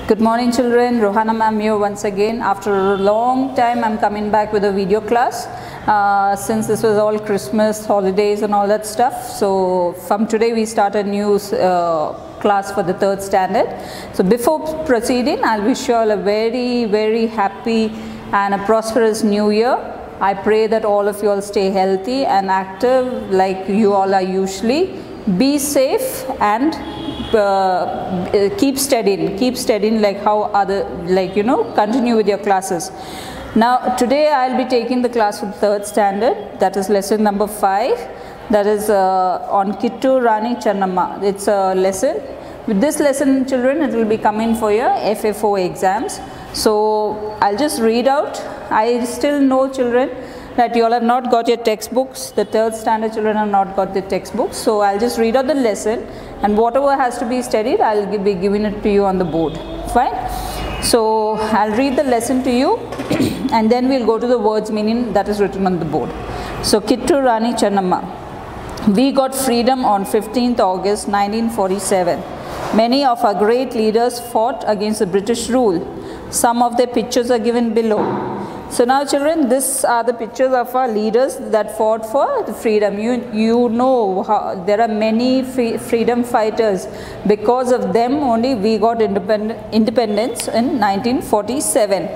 Good morning children, Rohana ma'am here once again. After a long time I'm coming back with a video class since this was all Christmas, holidays and all that stuff. So from today we start a new class for the 3rd standard. So before proceeding, I'll wish you all a very happy and a prosperous new year. I pray that all of you all stay healthy and active like you all are usually. Be safe and keep studying like how other, continue with your classes. Now today I'll be taking the class for 3rd standard, that is lesson number 5, that is on Kittur Rani Channamma. It's a lesson. With this lesson children, it will be coming for your FFO exams. So I'll just read out. I still know children that you all have not got your textbooks. The 3rd standard children have not got the textbooks. So I'll just read out the lesson and whatever has to be studied, I'll be giving it to you on the board. Fine. So I'll read the lesson to you and then we'll go to the words meaning that is written on the board. So Kittur Rani Channamma. We got freedom on 15th August 1947. Many of our great leaders fought against the British rule. Some of their pictures are given below. So now children, these are the pictures of our leaders that fought for the freedom. You know how there are many freedom fighters. Because of them only we got independence in 1947.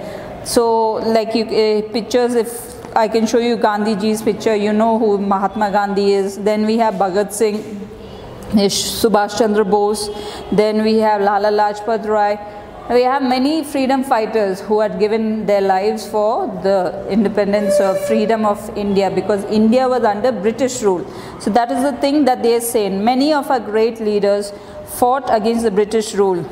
So like pictures, if I can show you Gandhiji's picture, you know who Mahatma Gandhi is. Then we have Bhagat Singh, Subhash Chandra Bose. Then we have Lala Lajpat Rai. We have many freedom fighters who had given their lives for the independence or freedom of India, because India was under British rule. So that is the thing that they are saying. Many of our great leaders fought against the British rule.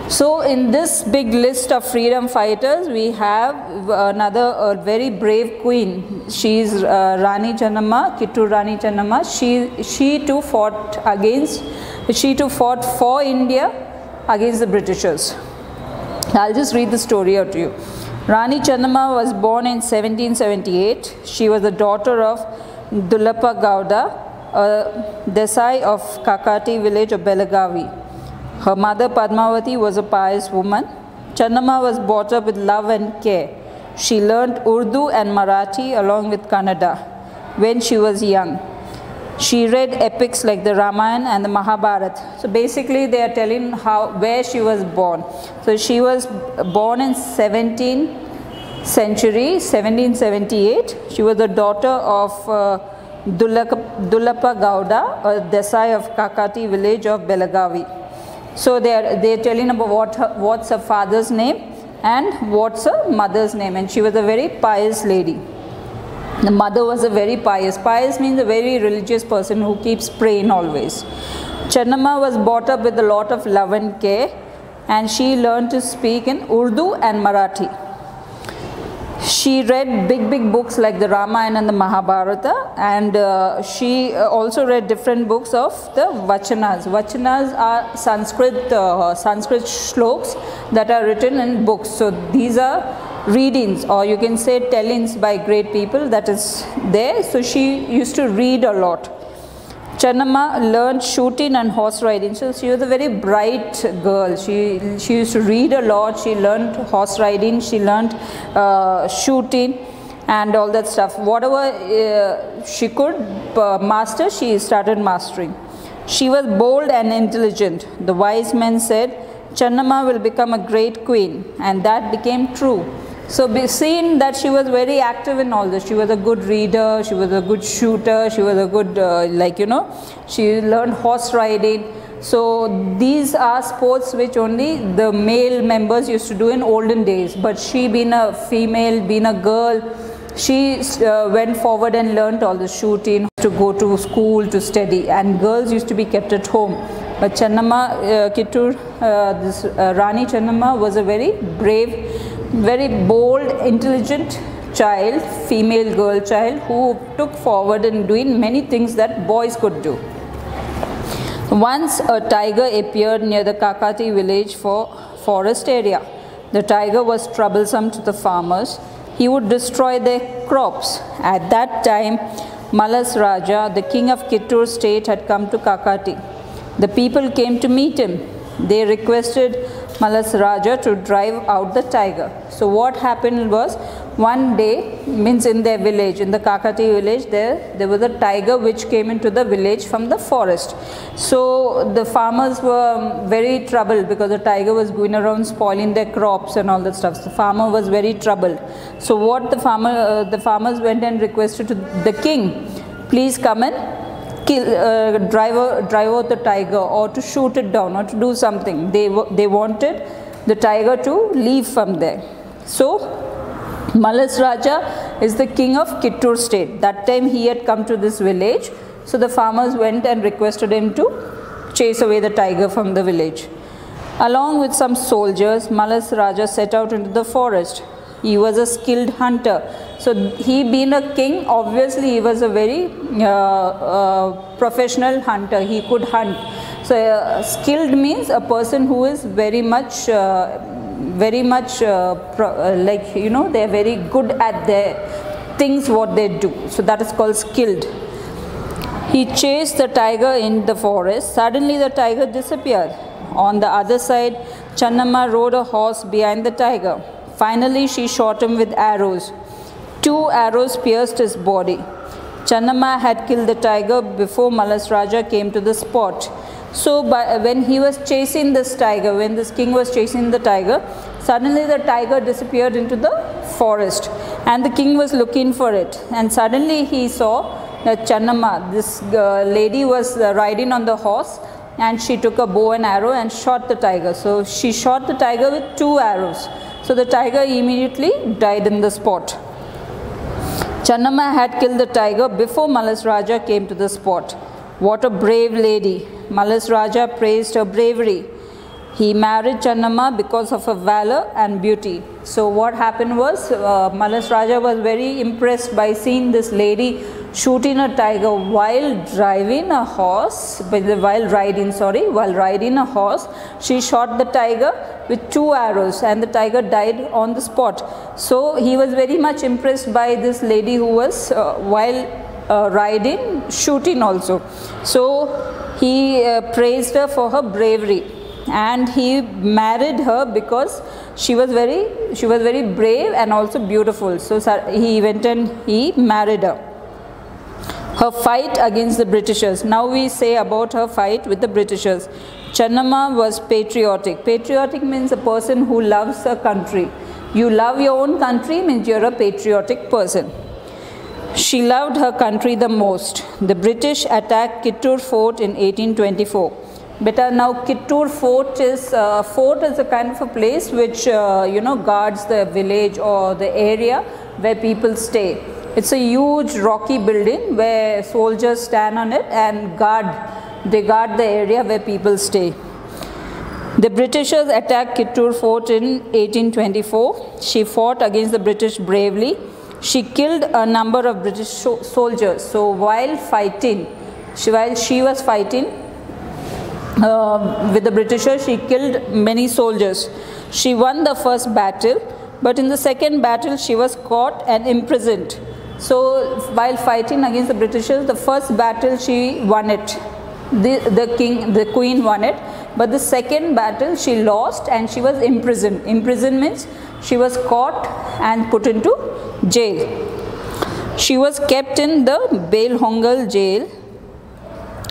So in this big list of freedom fighters, we have another very brave queen. She is Rani Channamma, Kittur Rani Channamma. She too fought for India against the Britishers. I'll just read the story out to you. Rani Channamma was born in 1778. She was the daughter of Dullappa Gowda, a Desai of Kakati village of Belagavi. Her mother Padmavati was a pious woman. Channamma was brought up with love and care. She learned Urdu and Marathi along with Kannada when she was young. She read epics like the Ramayana and the Mahabharata. So basically they are telling where she was born. So she was born in 17th century, 1778. She was the daughter of Dullappa Gowda, a Desai of Kakati village of Belagavi. So they are telling about what's her father's name and what's her mother's name, and she was a very pious lady. The mother was a very pious. Pious means a very religious person who keeps praying always. Channamma was brought up with a lot of love and care, and she learned to speak in Urdu and Marathi. She read big books like the Ramayana and the Mahabharata, and she also read different books of the Vachanas. Vachanas are Sanskrit shlokas that are written in books. So these are readings, or you can say tellings by great people, that is there. So she used to read a lot. Channamma learned shooting and horse riding. So she was a very bright girl. She used to read a lot. She learned horse riding. She learned shooting and all that stuff. Whatever she could master, she started mastering. She was bold and intelligent. The wise men said Channamma will become a great queen, and that became true. So seeing that she was very active in all this, she was a good reader, she was a good shooter, she was a good, she learned horse riding. So these are sports which only the male members used to do in olden days. But she, being a female, being a girl, she went forward and learned all the shooting, to go to school to study, and girls used to be kept at home. But Channamma, Rani Channamma was a very brave, very bold, intelligent child, female girl child, who took forward in doing many things that boys could do. Once a tiger appeared near the Kakati village forest area. The tiger was troublesome to the farmers. He would destroy their crops. At that time, Malas Raja, the king of Kittur state, had come to Kakati. The people came to meet him. They requested Malas Raja to drive out the tiger. So what happened was, one day, means in their village, in the Kakati village, there was a tiger which came into the village from the forest. So the farmers were very troubled because the tiger was going around spoiling their crops and all that stuff. The farmer was very troubled. So what the farmers went and requested to the king, please come and drive out the tiger, or to shoot it down, or to do something. They wanted the tiger to leave from there. So Malas Raja is the king of Kittur state. That time he had come to this village. So the farmers went and requested him to chase away the tiger from the village. Along with some soldiers, Malas Raja set out into the forest. He was a skilled hunter. So he being a king, obviously he was a very professional hunter. He could hunt. So skilled means a person who is very much like, you know, they are very good at their things what they do. So that is called skilled. He chased the tiger in the forest. Suddenly the tiger disappeared. On the other side, Channamma rode a horse behind the tiger. Finally she shot him with arrows. 2 arrows pierced his body. Channamma had killed the tiger before Malas Raja came to the spot. So when he was chasing this tiger, when this king was chasing the tiger, suddenly the tiger disappeared into the forest, and the king was looking for it. And suddenly he saw that Channamma, this lady, was riding on the horse, and she took a bow and arrow and shot the tiger. So she shot the tiger with 2 arrows. So the tiger immediately died in the spot. Channamma had killed the tiger before Malas Raja came to the spot. What a brave lady! Malas Raja praised her bravery. He married Channamma because of her valor and beauty. So what happened was, Malas Raja was very impressed by seeing this lady shooting a tiger while riding a horse. While riding a horse, she shot the tiger with 2 arrows, and the tiger died on the spot. So he was very much impressed by this lady who was while riding, shooting also. So he praised her for her bravery, and he married her because she was very brave and also beautiful. So he went and he married her. Her fight against the Britishers. Now we say about her fight with the Britishers. Channamma was patriotic. Patriotic means a person who loves a country. You love your own country means you're a patriotic person. She loved her country the most. The British attacked Kittur Fort in 1824. But now Kittur Fort is a kind of a place which guards the village or the area where people stay. It's a huge rocky building where soldiers stand on it and guard the area where people stay. The Britishers attacked Kittur Fort in 1824. She fought against the British bravely. She killed a number of British soldiers. So while she was fighting with the Britishers, she killed many soldiers. She won the first battle, but in the second battle she was caught and imprisoned. So while fighting against the Britishers, the first battle she won it. The queen won it, but the second battle she lost and she was imprisoned. Imprisoned means she was caught and put into jail. She was kept in the Belhongal jail.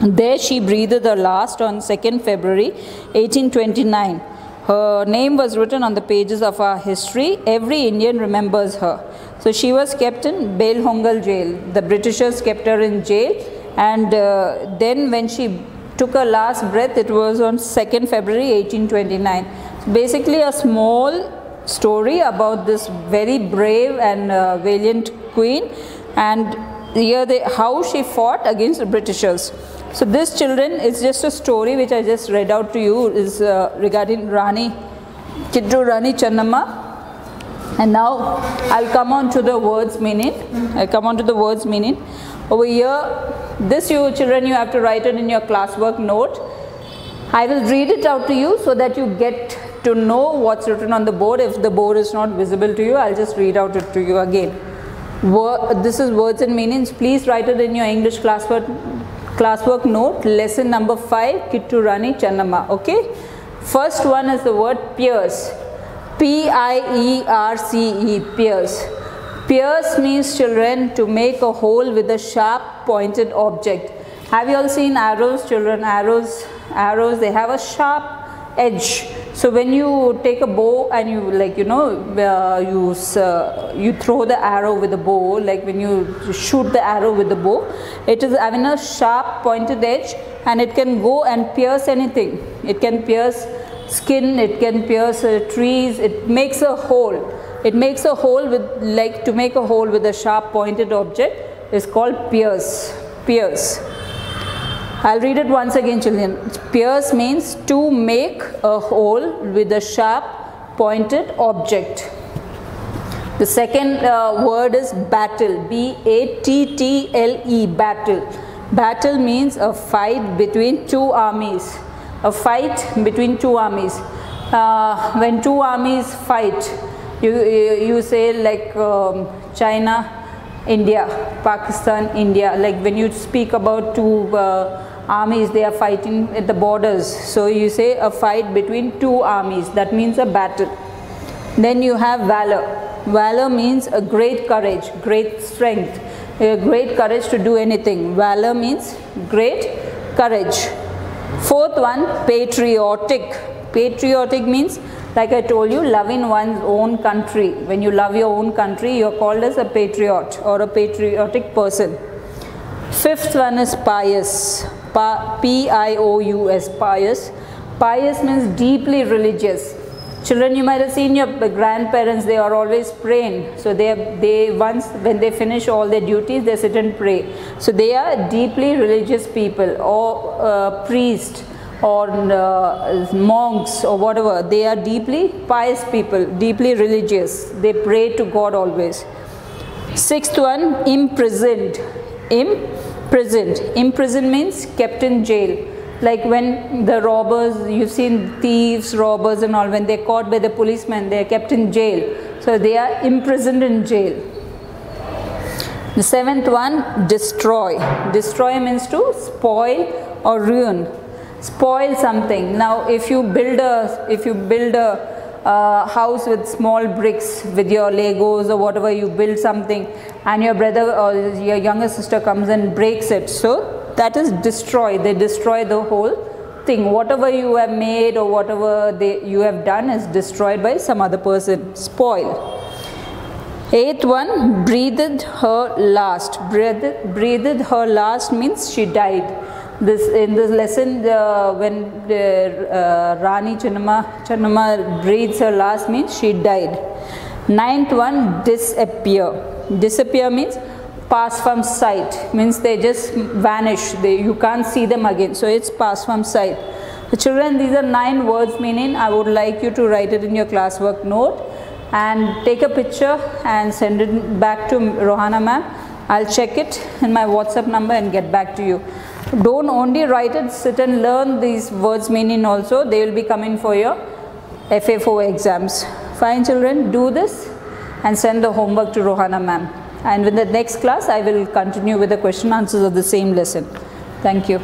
There she breathed her last on 2nd February 1829. Her name was written on the pages of our history. Every Indian remembers her. So she was kept in Belhongal jail. The Britishers kept her in jail, and then when she took her last breath, it was on 2nd February 1829. So basically a small story about this very brave and valiant queen, and here how she fought against the Britishers. So this, children, is just a story which I just read out to you, is regarding Kittur Rani Channamma. And now I'll come on to the words meaning. Over here, this, you children, you have to write it in your classwork note. I will read it out to you so that you get to know what's written on the board. If the board is not visible to you, I'll just read out it to you again. This is words and meanings. Please write it in your English classwork note, lesson number 5, Kittur Rani Channamma. Okay. First one is the word pierce. P-I-E-R-C-E, pierce. Pierce means, children, to make a hole with a sharp pointed object. Have you all seen arrows, children? Arrows, they have a sharp edge. So when you take a bow and you, like, you throw the arrow with the bow, like when you shoot the arrow with the bow, it is having a sharp pointed edge, and it can go and pierce anything. It can pierce skin, it can pierce trees. It makes a hole. It makes a hole with, like, to make a hole with a sharp pointed object is called pierce. Pierce. I'll read it once again, children. Pierce means to make a hole with a sharp pointed object. The second word is battle. B-A-T-T-L-E, battle. Battle means a fight between two armies. A fight between two armies. When two armies fight, you say, like, China, India, Pakistan, India. Like when you speak about two armies, they are fighting at the borders. So you say a fight between two armies. That means a battle. Then you have valor. Valor means a great courage, great strength, a great courage to do anything. Valor means great courage. Fourth one, patriotic. Patriotic means, like I told you, loving one's own country. When you love your own country, you are called as a patriot or a patriotic person. Fifth one is pious. P-I-O-U-S, pious. Pious means deeply religious. Children, you might have seen your grandparents, they are always praying. So they once, when they finish all their duties, they sit and pray. So they are deeply religious people, or priests, or monks, or whatever. They are deeply pious people, deeply religious. They pray to God always. Sixth one, imprisoned. Imprisoned. Imprisoned means kept in jail. Like when the robbers, you've seen thieves, robbers and all, when they're caught by the policemen, they are kept in jail. So they are imprisoned in jail. The seventh one, destroy. Destroy means to spoil or ruin. Spoil something. Now if you build a house with small bricks, with your Legos or whatever, you build something, and your brother or your younger sister comes and breaks it, so that is destroy. They destroy the whole thing. Whatever you have made or whatever you have done is destroyed by some other person. Spoil. Eighth one, breathed her last. Breathed her last means she died. In this lesson, when Rani Chennamma breathes her last means she died. Ninth one, disappear. Disappear means pass from sight, means they just vanish. You can't see them again. So it's pass from sight. So children, these are 9 words meaning. I would like you to write it in your classwork note and take a picture and send it back to Rohana ma'am. I'll check it in my WhatsApp number and get back to you. Don't only write it, sit and learn these words meaning also. They will be coming for your FA4 exams. Fine children, do this and send the homework to Rohana ma'am. And in the next class, I will continue with the question answers of the same lesson. Thank you.